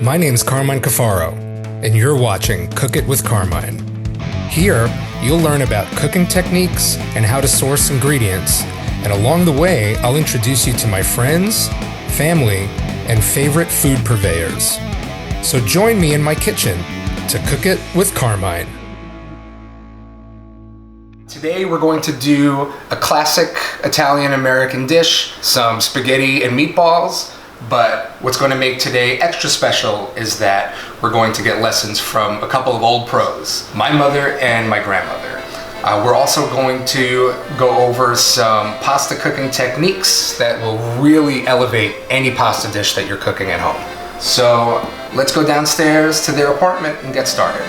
My name's Carmine Cafaro, and you're watching Cook It with Carmine. Here, you'll learn about cooking techniques and how to source ingredients, and along the way, I'll introduce you to my friends, family, and favorite food purveyors. So join me in my kitchen to Cook It with Carmine. Today we're going to do a classic Italian-American dish, some spaghetti and meatballs, but what's going to make today extra special is that we're going to get lessons from a couple of old pros, my mother and my grandmother. We're also going to go over some pasta cooking techniques that will really elevate any pasta dish that you're cooking at home. So let's go downstairs to their apartment and get started.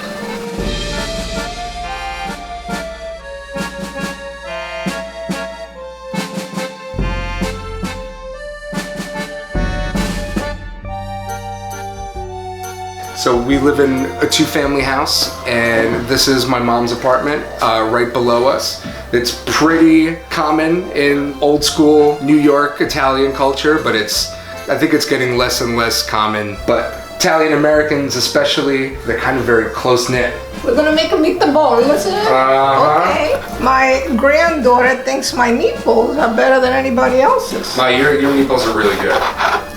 So we live in a two-family house, and this is my mom's apartment right below us. It's pretty common in old school New York Italian culture, but I think it's getting less and less common. But Italian Americans especially, they're kind of very close-knit. We're gonna make a meatball, listen. Okay. My granddaughter thinks my meatballs are better than anybody else's. Your meatballs are really good.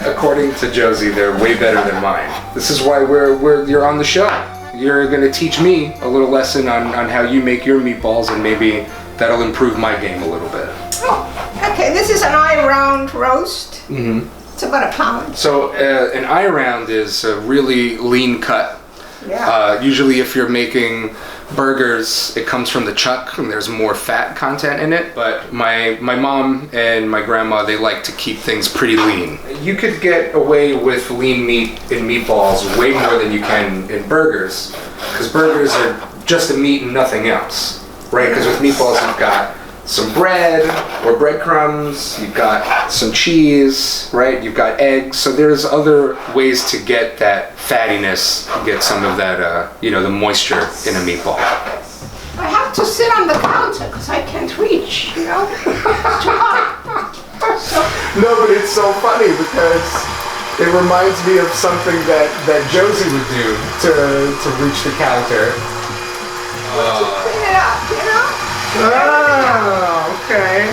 According to Josie, they're way better than mine. This is why you're on the show. You're gonna teach me a little lesson on how you make your meatballs, and maybe that'll improve my game a little bit. Oh, okay, this is an eye-round roast. Mm-hmm. It's about a pound. So an eye round is a really lean cut. Yeah. Usually if you're making burgers, it comes from the chuck and there's more fat content in it. But my mom and my grandma, they like to keep things pretty lean. You could get away with lean meat in meatballs way more than you can in burgers, because burgers are just a meat and nothing else, right? Because with meatballs you've got some bread or breadcrumbs, you've got some cheese, right? You've got eggs. So there's other ways to get that fattiness, get some of that, the moisture in a meatball. I have to sit on the counter because I can't reach, It's too hot. No, but it's so funny because it reminds me of something that Josie would do to reach the counter. Clean it up, Oh, okay.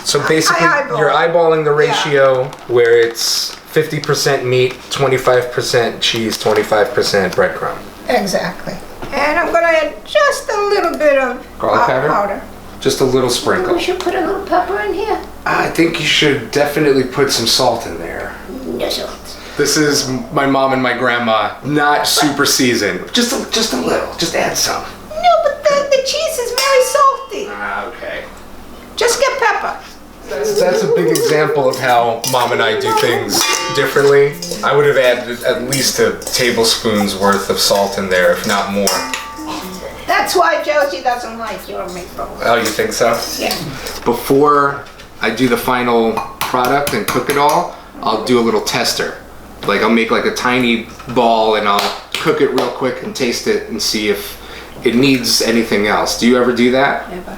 So basically, you're eyeballing the ratio where it's 50% meat, 25% cheese, 25% breadcrumb. Exactly. And I'm gonna add just a little bit of garlic powder. Just a little sprinkle. We should put a little pepper in here. I think you should definitely put some salt in there. No salt. This is my mom and my grandma, not super seasoned. Just a little. Just add some. No, but the cheese is very salty. Okay. Just get pepper. That's a big example of how Mom and I do things differently. I would have added at least a tablespoon's worth of salt in there, if not more. That's why Josie doesn't like your meatballs. Oh, you think so? Yeah. Before I do the final product and cook it all, I'll do a little tester. Like I'll make like a tiny ball and I'll cook it real quick and taste it and see if it needs anything else. Do you ever do that? Never.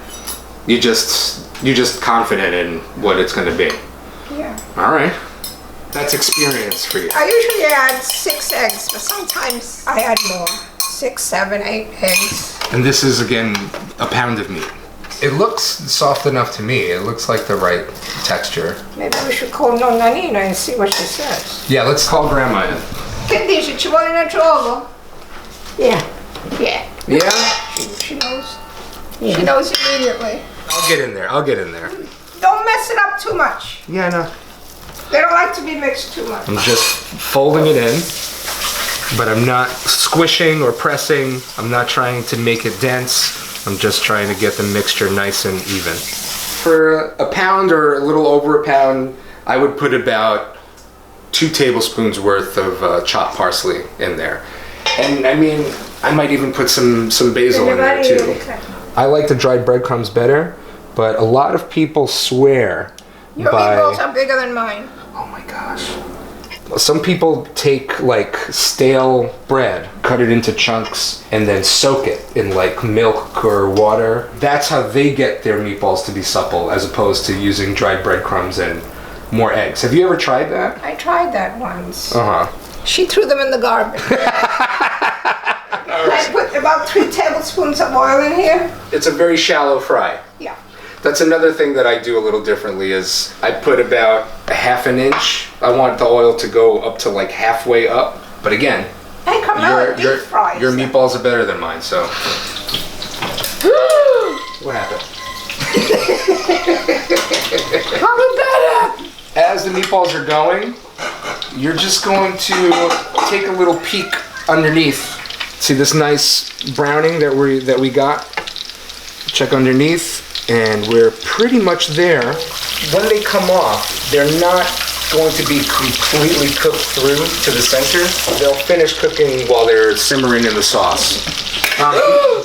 You're just confident in what it's going to be. Yeah. All right. That's experience for you. I usually add 6 eggs, but sometimes I add more. 6, 7, 8 eggs. And this is, again, a pound of meat. It looks soft enough to me. It looks like the right texture. Maybe we should call Nonna Nina and see what she says. Yeah, let's call Grandma in. Che dici? Ci vuole una trovo? Yeah. Yeah. Yeah? She knows. Yeah. She knows immediately. I'll get in there. Don't mess it up too much. Yeah, I know. They don't like to be mixed too much. I'm just folding it in, but I'm not squishing or pressing. I'm not trying to make it dense. I'm just trying to get the mixture nice and even. For a pound or a little over a pound, I would put about 2 tablespoons worth of chopped parsley in there. And I mean, I might even put some basil in there too. I like the dried breadcrumbs better, but a lot of people swear Your meatballs are bigger than mine. Oh my gosh. Some people take like stale bread, cut it into chunks, and then soak it in like milk or water. That's how they get their meatballs to be supple, as opposed to using dried breadcrumbs and more eggs. Have you ever tried that? I tried that once. Uh-huh. She threw them in the garbage. I put about 3 tablespoons of oil in here. It's a very shallow fry. Yeah. That's another thing that I do a little differently is I put about a 1/2 inch. I want the oil to go up to like halfway up. But again, Hey, Carmine, deep fries. your meatballs are better than mine, so. What happened? Probably better. As the meatballs are going, you're just going to take a little peek underneath. See this nice browning that we got? Check underneath, and we're pretty much there. When they come off, they're not going to be completely cooked through to the center. They'll finish cooking while they're simmering in the sauce.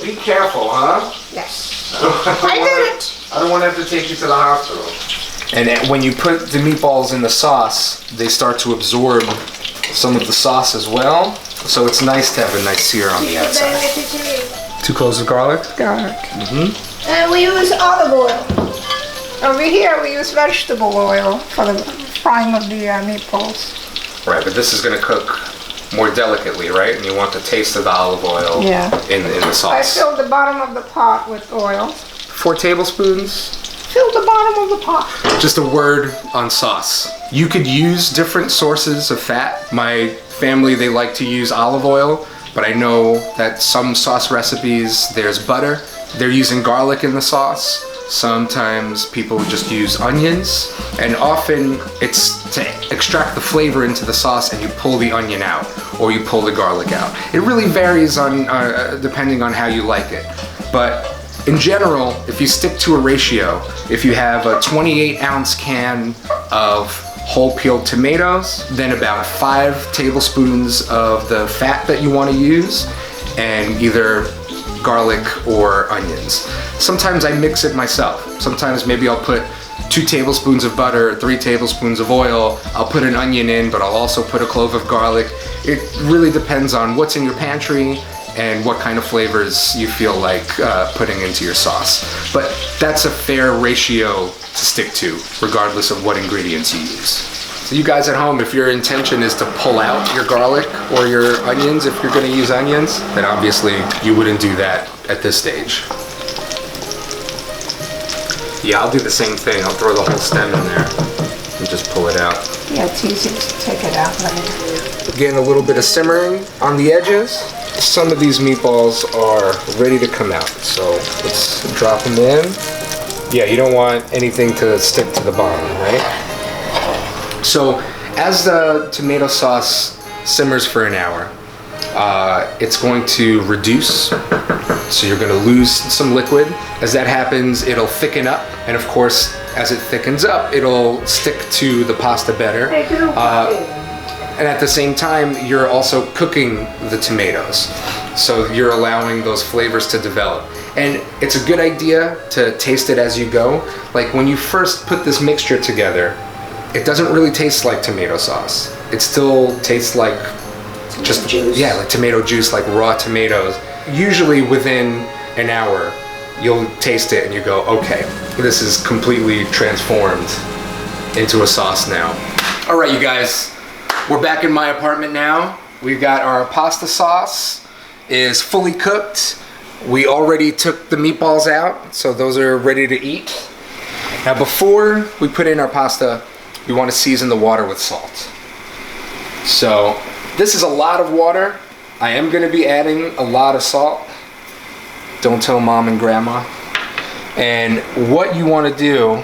Be careful, huh? Yes. I did it. I don't want to have to take you to the hospital. And when you put the meatballs in the sauce, they start to absorb some of the sauce as well. So it's nice to have a nice sear on the outside. 2 cloves of garlic. Garlic. And we use olive oil. Over here we use vegetable oil for the frying of the meatballs. Right, but this is going to cook more delicately, right? And you want the taste of the olive oil in the I sauce. filled the bottom of the pot with oil. 4 tablespoons. Fill the bottom of the pot. Just a word on sauce. You could use different sources of fat. My family, they like to use olive oil, but I know that some sauce recipes, there's butter. They're using garlic in the sauce. Sometimes people just use onions, and often it's to extract the flavor into the sauce and you pull the onion out or you pull the garlic out. It really varies on depending on how you like it. But in general, if you stick to a ratio, if you have a 28-ounce can of whole peeled tomatoes, then about 5 tablespoons of the fat that you want to use, and either garlic or onions. Sometimes I mix it myself. Sometimes maybe I'll put 2 tablespoons of butter, 3 tablespoons of oil. I'll put an onion in, but I'll also put a clove of garlic. It really depends on what's in your pantry and what kind of flavors you feel like putting into your sauce. But that's a fair ratio to stick to, regardless of what ingredients you use. So you guys at home, if your intention is to pull out your garlic or your onions, if you're gonna use onions, then obviously you wouldn't do that at this stage. Yeah, I'll do the same thing. I'll throw the whole stem in there and just pull it out. Yeah, it's easy to take it out. Again, a little bit of simmering on the edges. Some of these meatballs are ready to come out, so let's drop them in. Yeah, you don't want anything to stick to the bottom, right? So as the tomato sauce simmers for an hour, it's going to reduce, so you're going to lose some liquid. As that happens, it'll thicken up, and of course, as it thickens up, it'll stick to the pasta better. And at the same time, you're also cooking the tomatoes. So you're allowing those flavors to develop. And it's a good idea to taste it as you go. Like when you first put this mixture together, it doesn't really taste like tomato sauce. It still tastes like just juice. Yeah, like tomato juice, like raw tomatoes. Usually within an hour, you'll taste it and you go, okay, this is completely transformed into a sauce now. All right, you guys. We're back in my apartment now. We've got our pasta sauce is fully cooked. We already took the meatballs out, so those are ready to eat. Now before we put in our pasta, we want to season the water with salt. So this is a lot of water. I am going to be adding a lot of salt. Don't tell mom and grandma. And what you want to do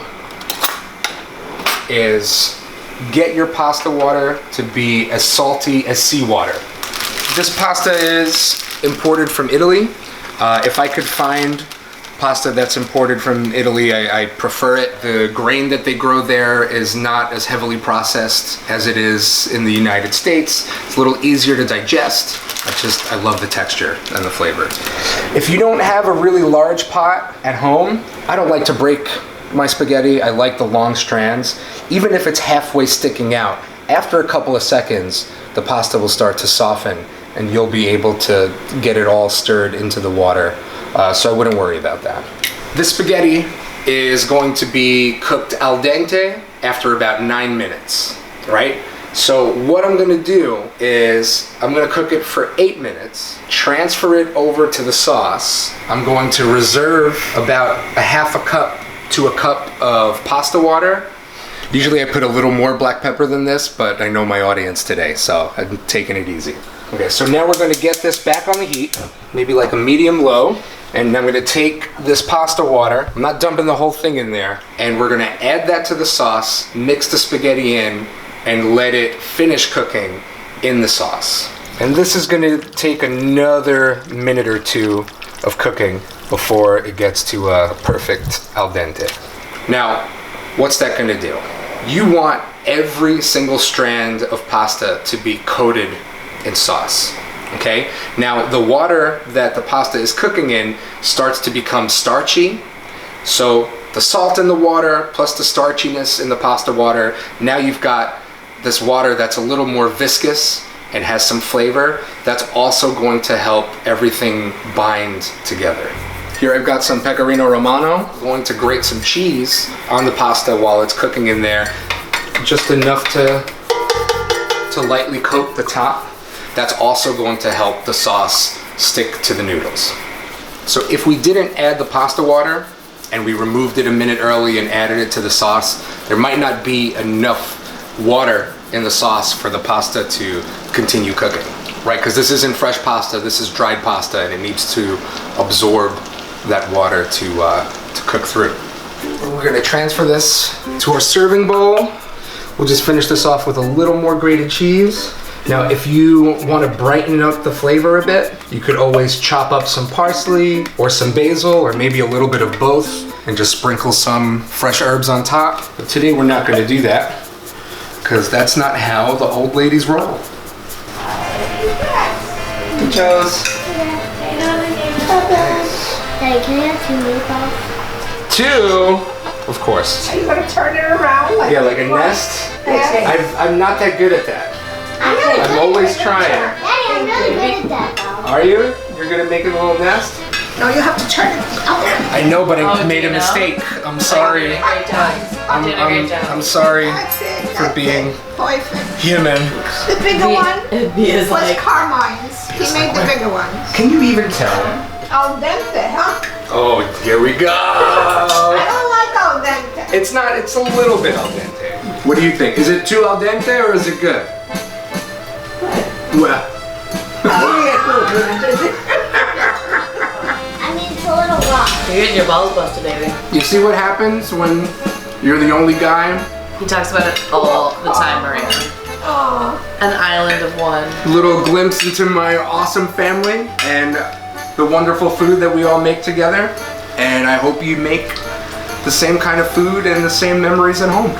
is get your pasta water to be as salty as seawater. This pasta is imported from Italy. If I could find pasta that's imported from Italy, I prefer it. The grain that they grow there is not as heavily processed as it is in the United States. It's a little easier to digest. I love the texture and the flavor. If you don't have a really large pot at home, I don't like to break my spaghetti. I like the long strands. Even if it's halfway sticking out, after a couple of seconds, the pasta will start to soften and you'll be able to get it all stirred into the water. So I wouldn't worry about that. This spaghetti is going to be cooked al dente after about 9 minutes, right? So what I'm gonna do is I'm gonna cook it for 8 minutes, transfer it over to the sauce. I'm going to reserve about a half a cup to a cup of pasta water. Usually I put a little more black pepper than this, but I know my audience today, so I'm taking it easy. Okay, so now we're gonna get this back on the heat, maybe like a medium-low, and I'm gonna take this pasta water, I'm not dumping the whole thing in there, and we're gonna add that to the sauce, mix the spaghetti in, and let it finish cooking in the sauce. And this is gonna take another minute or two of cooking before it gets to a perfect al dente. Now, what's that gonna do? You want every single strand of pasta to be coated in sauce, okay? Now, the water that the pasta is cooking in starts to become starchy, so the salt in the water plus the starchiness in the pasta water, now you've got this water that's a little more viscous and has some flavor. That's also going to help everything bind together. Here I've got some pecorino romano. I'm going to grate some cheese on the pasta while it's cooking in there, just enough to lightly coat the top. That's also going to help the sauce stick to the noodles. So if we didn't add the pasta water and we removed it a minute early and added it to the sauce, there might not be enough water in the sauce for the pasta to continue cooking, right? Because this isn't fresh pasta, this is dried pasta, and it needs to absorb that water to cook through. We're gonna transfer this to our serving bowl. We'll just finish this off with a little more grated cheese. Now, if you want to brighten up the flavor a bit, you could always chop up some parsley or some basil or maybe a little bit of both and just sprinkle some fresh herbs on top. But today we're not going to do that because that's not how the old ladies roll. Joe's. Daddy, can I have 2 meatballs? 2? Of course. Are you gonna turn it around? Yeah, like a nest? Yeah. I'm not that good at that. I'm always trying. Daddy, I'm really good at that though. Are you? You're gonna make it a little nest? No, you have to turn it. I know, but I made a Dina. mistake. I'm sorry. I'm sorry That's it. for That's being it. Perfect. human. The bigger one Is was like, Carmine's. He made the bigger ones. Can you even tell? Al dente, huh? Oh, here we go. I don't like al dente. It's not, it's a little bit al dente. What do you think? Is it too al dente or is it good? Well. I mean, it's a little rough. you're getting your balls busted, baby. You see what happens when you're the only guy? He talks about it all the time, Maria. Oh, An island of one. Little glimpse into my awesome family and the wonderful food that we all make together. And I hope you make the same kind of food and the same memories at home.